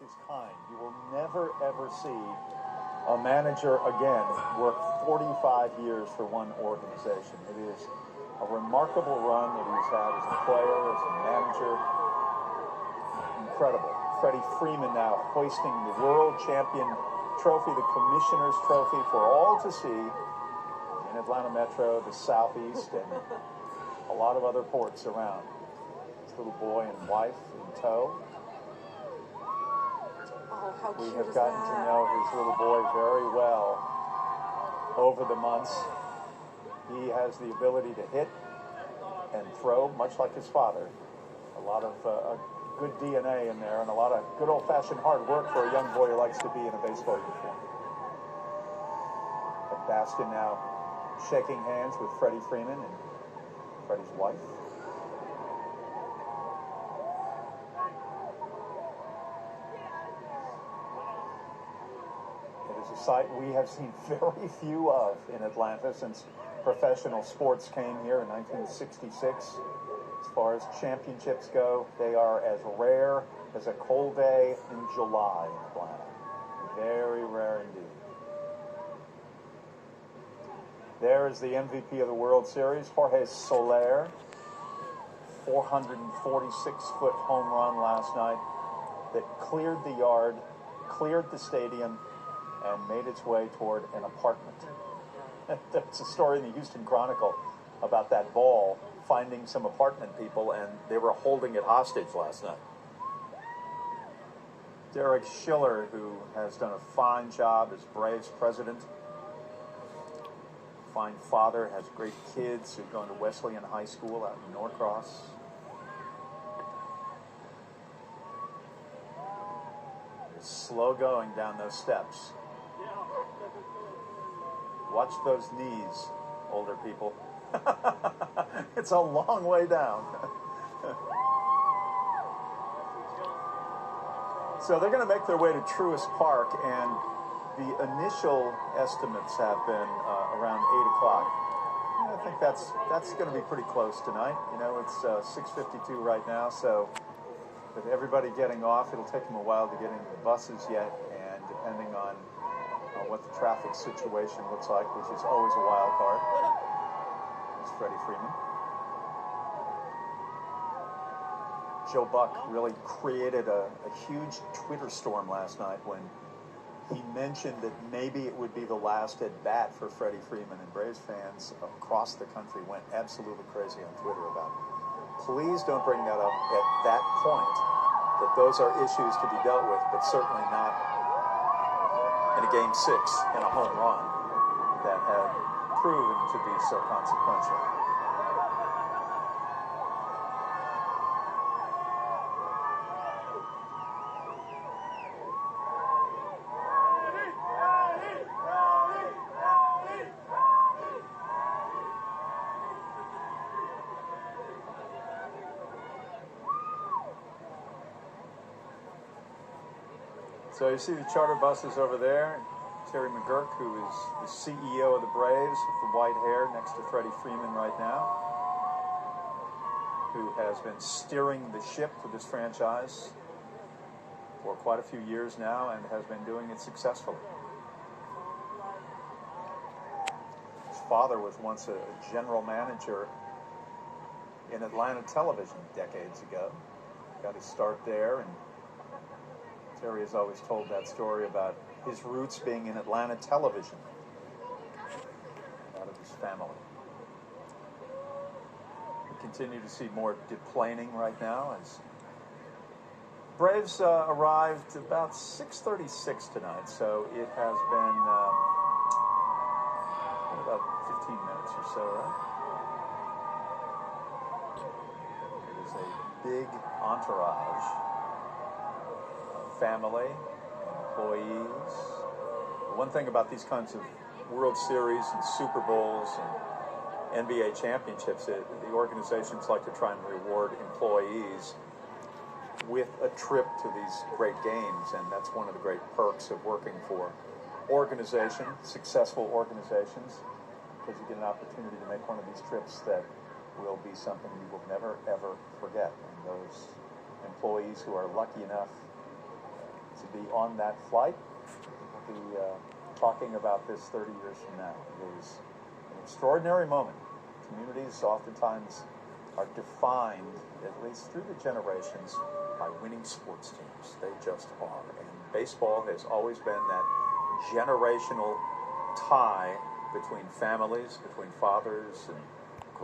his kind. You will never, ever see a manager again work 45 years for one organization. It is a remarkable run that he's had as a player, as a manager. Incredible. Freddie Freeman now hoisting the world champion trophy, the commissioner's trophy, for all to see in Atlanta Metro, the Southeast, and a lot of other ports around. His little boy and wife in tow. Oh, how cute We have is gotten to know his little boy very well over the months. He has the ability to hit and throw, much like his father. A lot of good DNA in there, and a lot of good old-fashioned hard work for a young boy who likes to be in a baseball uniform. But Baskin now shaking hands with Freddie Freeman and Freddie's wife. It is a sight we have seen very few of in Atlanta since professional sports came here in 1966. As far as championships go, they are as rare as a cold day in July in Atlanta. Very rare indeed. There is the MVP of the World Series, Jorge Soler. 446-foot home run last night that cleared the yard, cleared the stadium, and made its way toward an apartment. There's a story in the Houston Chronicle about that ball finding some apartment people, and they were holding it hostage last night. Derek Schiller, who has done a fine job as Braves president, fine father, has great kids who've gone to Wesleyan High School out in Norcross. It's slow going down those steps. Watch those knees, older people. It's a long way down. So they're going to make their way to Truist Park, and the initial estimates have been around 8 o'clock. I think that's going to be pretty close tonight. You know, it's 6:52 right now, so with everybody getting off, it'll take them a while to get into the buses yet, and depending on what the traffic situation looks like, which is always a wild card. There's Freddie Freeman. Joe Buck really created a huge Twitter storm last night when he mentioned that maybe it would be the last at bat for Freddie Freeman, and Braves fans across the country went absolutely crazy on Twitter about it. Please don't bring that up at that point, that those are issues to be dealt with, but certainly not in a Game 6 and a home run that had proven to be so consequential. So you see the charter buses over there. Terry McGurk, who is the CEO of the Braves, with the white hair next to Freddie Freeman right now, who has been steering the ship for this franchise for quite a few years now and has been doing it successfully. His father was once a general manager in Atlanta television decades ago. Got his start there, and Terry has always told that story about his roots being in Atlanta television, out of his family. We continue to see more deplaning right now as Braves arrived about 6:36 tonight, so it has been about 15 minutes or so, right? It is a big entourage. Family, employees. The one thing about these kinds of World Series and Super Bowls and NBA championships, the organizations like to try and reward employees with a trip to these great games, and that's one of the great perks of working for successful organizations, because you get an opportunity to make one of these trips that will be something you will never, ever forget. And those employees who are lucky enough on that flight. We'll be talking about this 30 years from now. It was an extraordinary moment. Communities oftentimes are defined, at least through the generations, by winning sports teams. They just are. And baseball has always been that generational tie between families, between fathers and